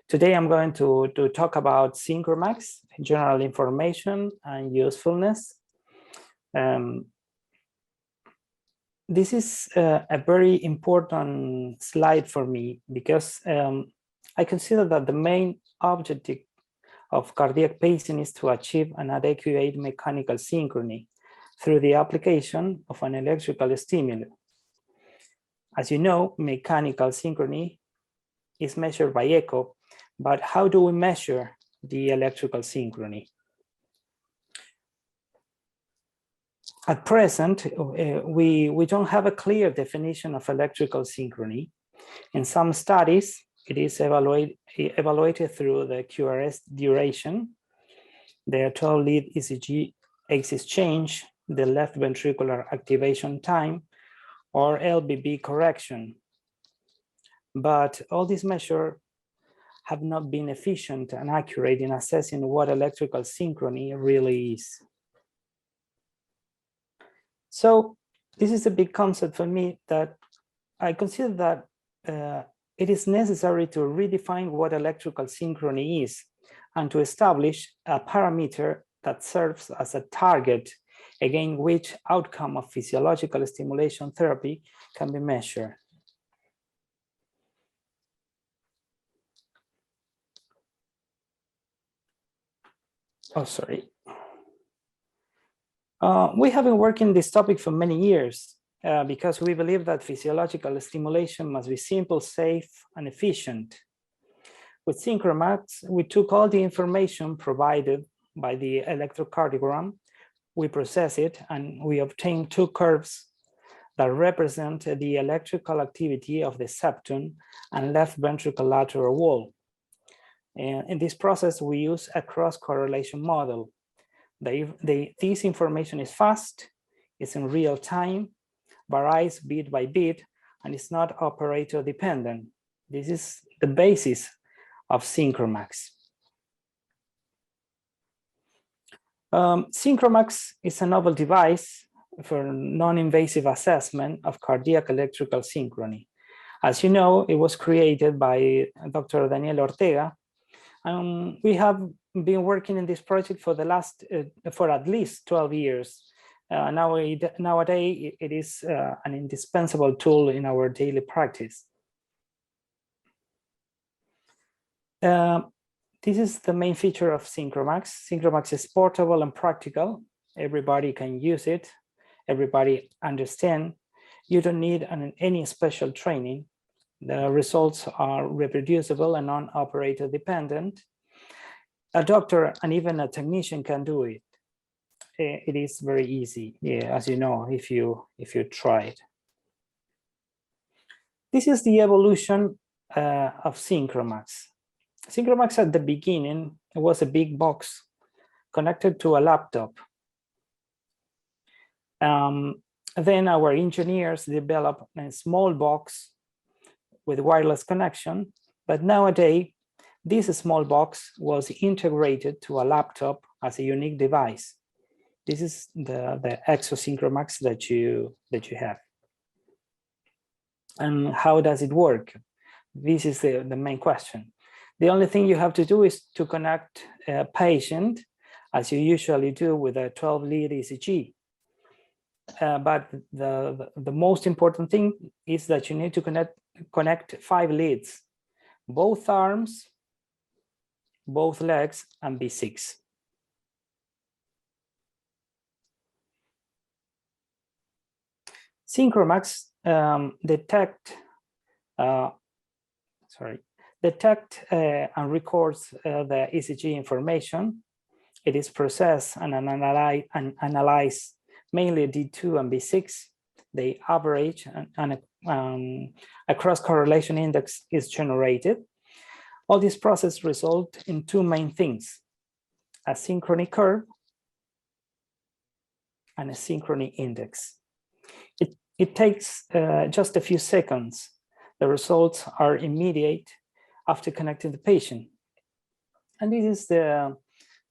Today I'm going to talk about Synchromax, general information and usefulness. This is a very important slide for me because I consider that the main objective of cardiac pacing is to achieve an adequate mechanical synchrony through the application of an electrical stimulus. As you know, mechanical synchrony is measured by echo, but how do we measure the electrical synchrony? At present, we don't have a clear definition of electrical synchrony. In some studies, it is evaluated through the QRS duration, the 12-lead ECG axis change, the left ventricular activation time, or LVB correction. But all these measures have not been efficient and accurate in assessing what electrical synchrony really is. So this is a big concept for me that I consider that it is necessary to redefine what electrical synchrony is and to establish a parameter that serves as a target against which outcome of physiological stimulation therapy can be measured. Oh, sorry. We have been working this topic for many years because we believe that physiological stimulation must be simple, safe, and efficient. With Synchromax, we took all the information provided by the electrocardiogram, we process it, and we obtain two curves that represent the electrical activity of the septum and left ventricular lateral wall. And in this process, we use a cross-correlation model. This information is fast, it's in real time, varies bit by bit, and it's not operator dependent. This is the basis of Synchromax. Synchromax is a novel device for non-invasive assessment of cardiac electrical synchrony. As you know, it was created by Dr. Daniel Ortega. We have been working in this project for for at least 12 years. Nowadays, it is an indispensable tool in our daily practice. This is the main feature of Synchromax. Synchromax is portable and practical. Everybody can use it. Everybody understands. You don't need any special training. The results are reproducible and non-operator dependent. A doctor and even a technician can do it. It is very easy, as you know, if you try it. This is the evolution of Synchromax. Synchromax at the beginning was a big box connected to a laptop. Then our engineers developed a small box with wireless connection, but nowadays this small box was integrated to a laptop as a unique device. This is the ExoSynchromax that you have. And how does it work? This is the main question. The only thing you have to do is to connect a patient, as you usually do with a 12-lead ECG. But the most important thing is that you need to connect 5 leads, both arms, both legs, and B6. Synchromax detect and records the ECG information. It is processed and analyzed mainly D2 and B6. They average and a cross-correlation index is generated. All this process result in two main things: a synchrony curve and a synchrony index. It takes just a few seconds. The results are immediate after connecting the patient. And this is the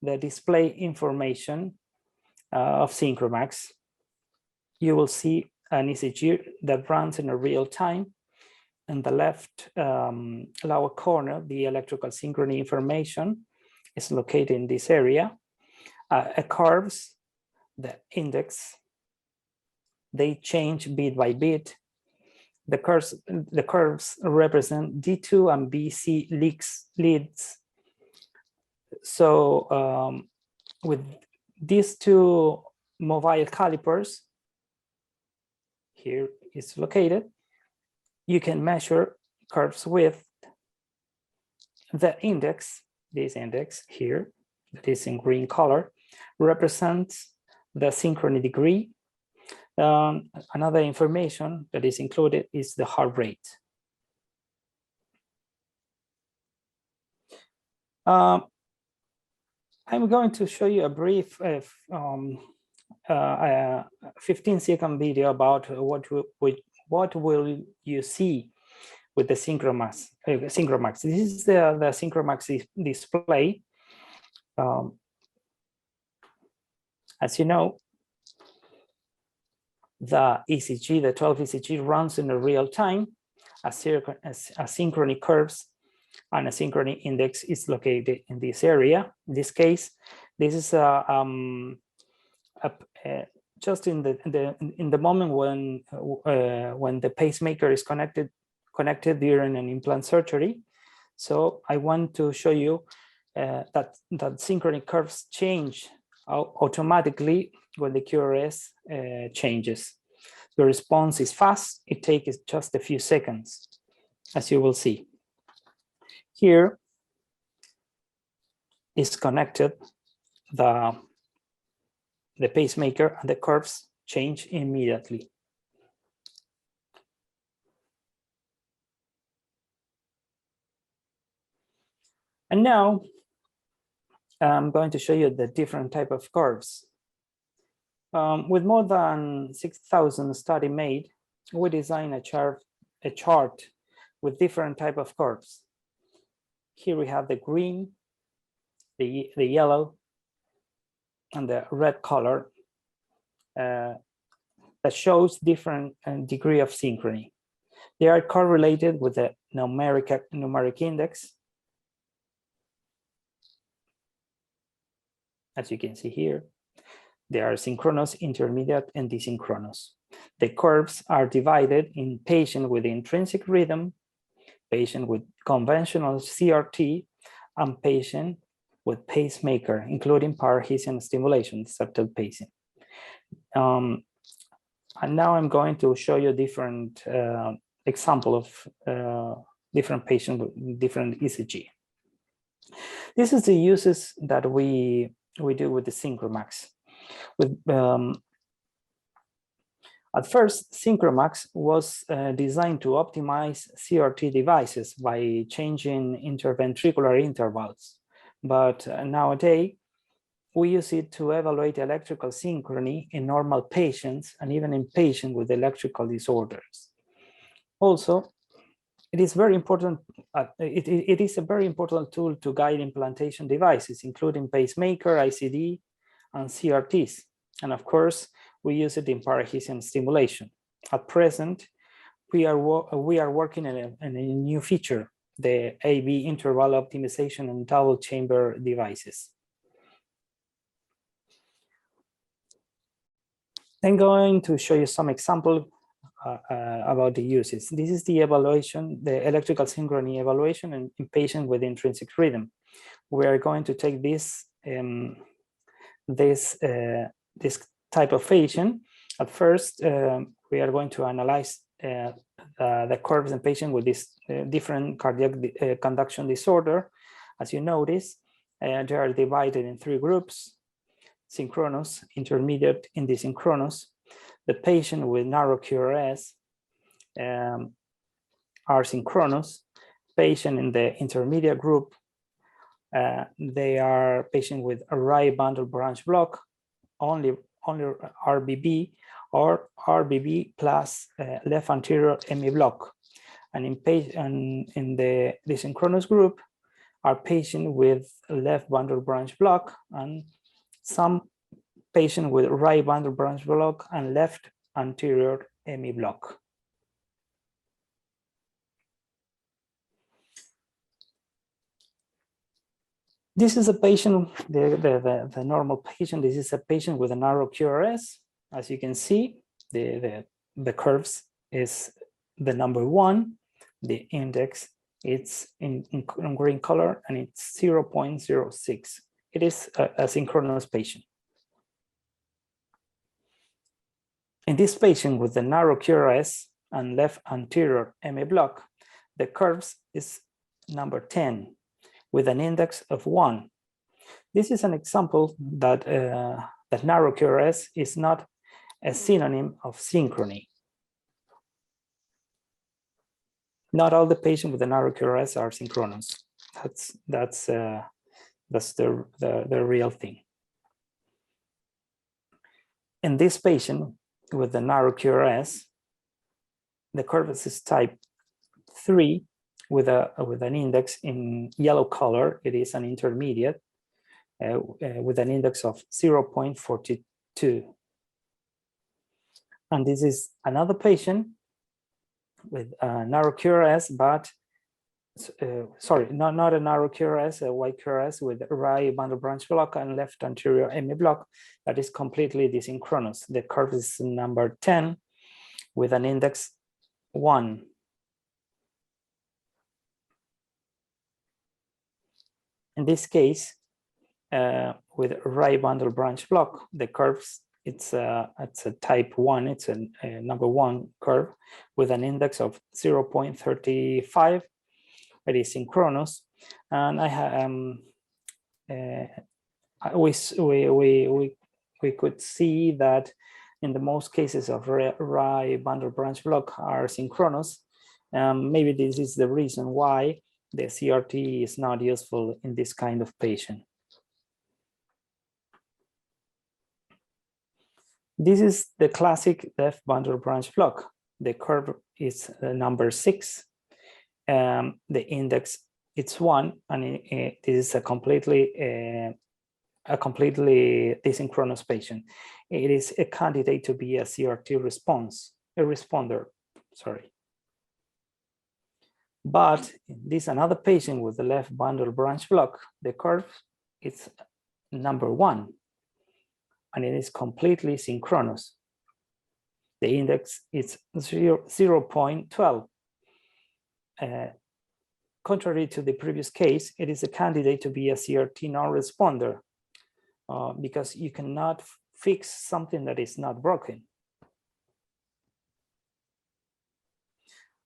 display information of Synchromax. You will see an ECG that runs in a real time. in the left lower corner, the electrical synchrony information is located in this area. Curves, the index, they change bit by bit. The curves represent D2 and BC leads. So with these two mobile calipers, here it's located, you can measure curves width. The index, this index here, that is in green color, represents the synchrony degree. Another information that is included is the heart rate. I'm going to show you a brief 15-second video about what will you see with the Synchromax. This is the Synchromax display. As you know, the ECG, the 12 ECG runs in real time. Asynchrony curves and a synchrony index is located in this area. In this case, this is just in the moment when the pacemaker is connected during an implant surgery. So I want to show you that synchrony curves change automatically when the QRS changes. The response is fast. It takes just a few seconds, as you will see. Here is connected the pacemaker, and the curves change immediately. And now I'm going to show you the different type of curves. With more than 6,000 studies made, we designed a chart with different type of curves. Here we have the green, the yellow, and the red color that shows different degree of synchrony. They are correlated with the numeric index. As you can see here, they are synchronous, intermediate, and desynchronous. The curves are divided in patient with intrinsic rhythm, patient with conventional CRT, and patient with pacemaker, including parahesian stimulation, septal pacing. And now I'm going to show you different example of different patients with different ECG. This is the uses that we do with the Synchromax. At first, Synchromax was designed to optimize CRT devices by changing interventricular intervals. But nowadays, we use it to evaluate electrical synchrony in normal patients and even in patients with electrical disorders. Also, it is very important. It is a very important tool to guide implantation devices, including pacemaker, ICD, and CRTs. And of course, we use it in parahesian stimulation. At present, we are working in a new feature, the AB interval optimization and double chamber devices. I'm going to show you some example about the uses. This is the evaluation, the electrical synchrony evaluation in patient with intrinsic rhythm. We are going to take this type of patient. At first, we are going to analyze the curves in patient with this different cardiac conduction disorder. As you notice, they are divided in 3 groups: synchronous, intermediate, and desynchronous. The patient with narrow QRS are synchronous. Patient in the intermediate group, they are patient with a right bundle branch block, only RBB, or RBB plus left anterior ME block. And in the desynchronous group are patient with left bundle branch block and some patient with right bundle branch block and left anterior ME block. This is a patient, the normal patient. This is a patient with a narrow QRS. As you can see, the curves is the number 1, the index, it's in green color, and it's 0.06. It is a synchronous patient. In this patient with the narrow QRS and left anterior MA block, the curves is number 10 with an index of 1. This is an example that, that narrow QRS is not a synonym of synchrony. Not all the patients with the narrow QRS are synchronous. That's the real thing. In this patient with the narrow QRS, the curve is type 3 with an index in yellow color. It is an intermediate with an index of 0.42. And this is another patient with a narrow QRS, but sorry, not a narrow QRS, a wide QRS with right bundle branch block and left anterior MA block that is completely desynchronous. The curve is number 10 with an index 1. In this case, with right bundle branch block, the curves, it's a type 1, it's a number 1 curve with an index of 0.35. It is synchronous, and we could see that in the most cases of right bundle branch block are synchronous. Maybe this is the reason why the CRT is not useful in this kind of patient. This is the classic left bundle branch block. The curve is number 6. The index it's 1, and this is a completely desynchronous patient. It is a candidate to be a CRT responder. Sorry. But this another patient with the left bundle branch block, the curve is number 1, and it is completely synchronous. The index is 0.12. Contrary to the previous case, it is a candidate to be a CRT non-responder because you cannot fix something that is not broken.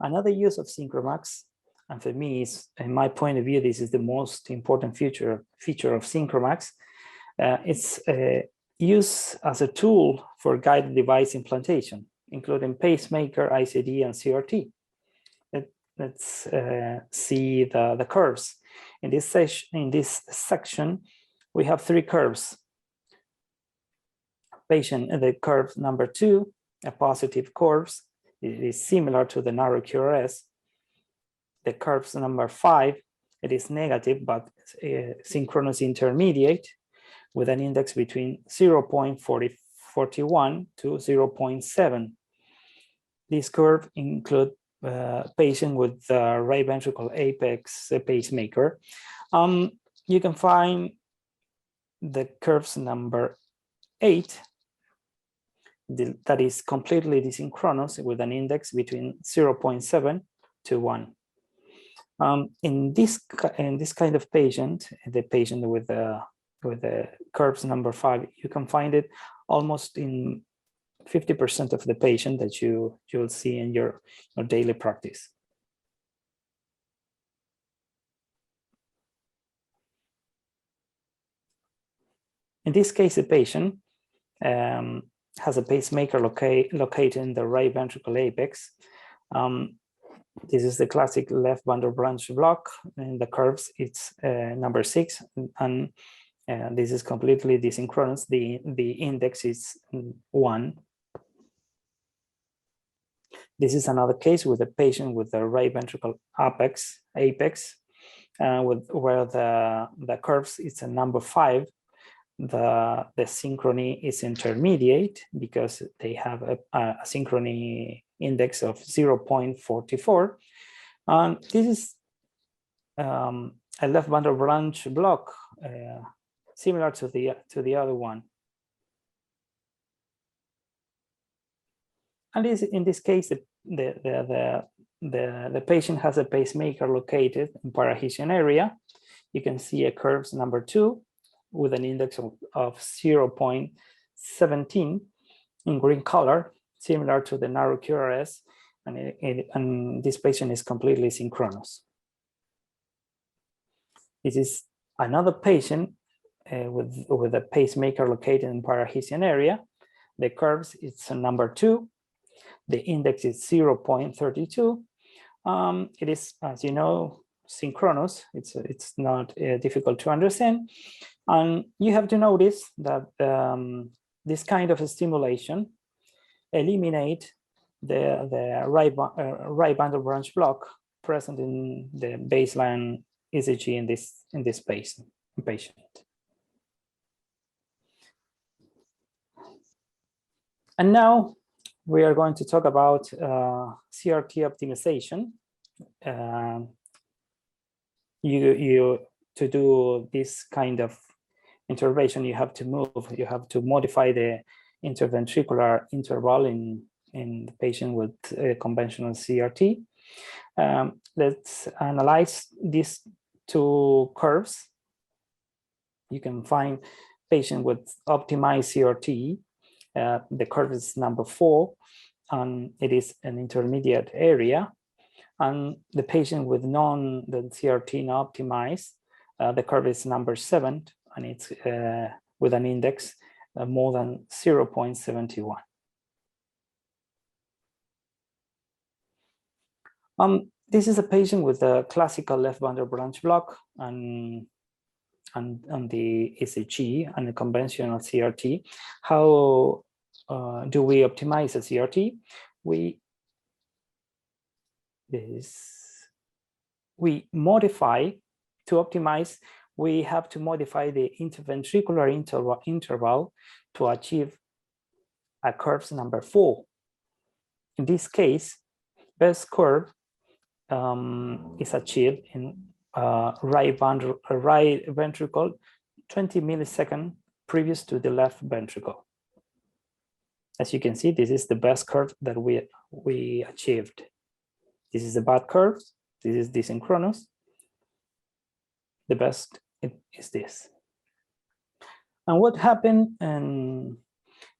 Another use of Synchromax, and for me, is, in my point of view, this is the most important feature of Synchromax. It's used as a tool for guided device implantation, including pacemaker, ICD, and CRT. Let's see the curves. In this section, we have 3 curves. Patient, the curve number 2, a positive curve. It is similar to the narrow QRS. The curves number 5, it is negative, but synchronous intermediate with an index between 0.41 to 0.7. This curve include patient with right ventricle apex pacemaker. You can find the curves number 8 that is completely desynchronous with an index between 0.7 to 1. In this kind of patient, the patient with the curves number 5, you can find it almost in 50% of the patient that you will see in your daily practice. In this case, the patient has a pacemaker located in the right ventricle apex. This is the classic left bundle branch block. In the curves, it's number 6, and this is completely desynchronous. The index is 1. This is another case with a patient with the right ventricle apex, where the curves it's a number 5. The synchrony is intermediate because they have a synchrony index of 0.44. This is a left bundle branch block similar to the other one. And in this case, the patient has a pacemaker located in parahesian area. You can see a curve number 2 with an index of 0.17 in green color, similar to the narrow QRS, and this patient is completely synchronous. This is another patient with a pacemaker located in parahesian area. The curves, it's a number 2. The index is 0.32. It is, as you know, synchronous. It's not difficult to understand. And you have to notice that this kind of stimulation eliminate the right bundle branch block present in the baseline ECG in this patient. And now we are going to talk about CRT optimization. To do this kind of intervention, you have to modify the interventricular interval in the patient with conventional CRT. Let's analyze these two curves. You can find patient with optimized CRT. The curve is number 4, and it is an intermediate area. And the patient with the CRT not optimized, the curve is number 7, and it's with an index more than 0.71. This is a patient with a classical left bundle branch block and the ECG and the conventional CRT. How do we optimize a CRT? We modify to optimize. We have to modify the interventricular interval to achieve a curve number 4. In this case, best curve is achieved in right ventricle 20 milliseconds previous to the left ventricle. As you can see, this is the best curve that we achieved. This is the bad curve. This is desynchronous. The best is this. And what happened in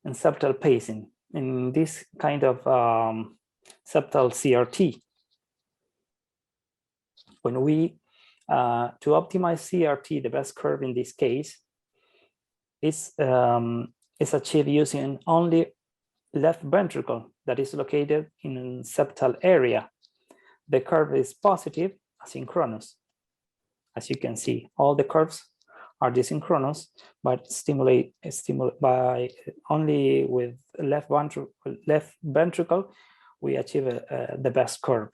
septal pacing in this kind of septal CRT? When we to optimize CRT, the best curve in this case is achieved using only left ventricle that is located in septal area. The curve is positive, asynchronous. As you can see, all the curves are desynchronous, but stimulate by only with left ventricle, we achieve the best curve.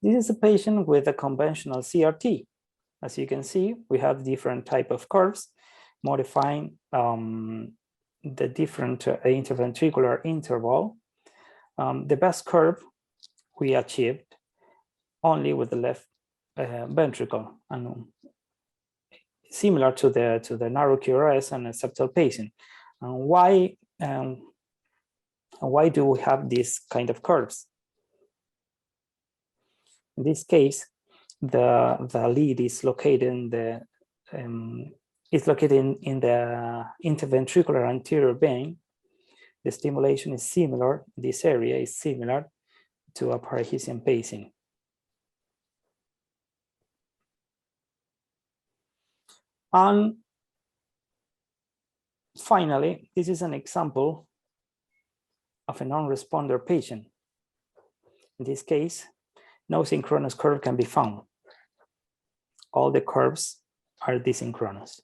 This is a patient with a conventional CRT. As you can see, we have different type of curves, modifying the different interventricular interval. The best curve we achieved only with the left ventricle, and similar to the narrow QRS and septal pacing. Why do we have these kind of curves? In this case, the lead is located in the interventricular anterior vein. The stimulation is similar. This area is similar to a parahesian pacing. And finally, this is an example of a non-responder patient. In this case, no synchronous curve can be found. All the curves are desynchronous.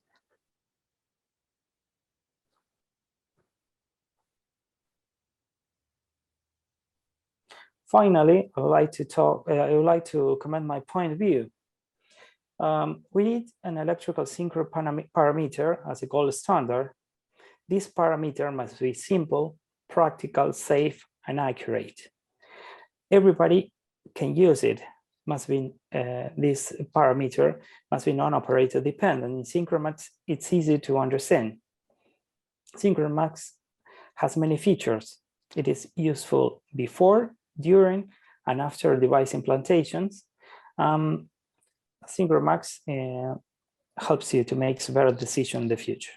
Finally, I would like to comment my point of view. We need an electrical synchro parameter as a gold standard. This parameter must be simple, practical, safe, and accurate. Everybody can use it, must be, this parameter must be non-operator dependent. In Synchromax, it's easy to understand. Synchromax has many features. It is useful before, during, and after device implantations. Synchromax helps you to make better decisions in the future.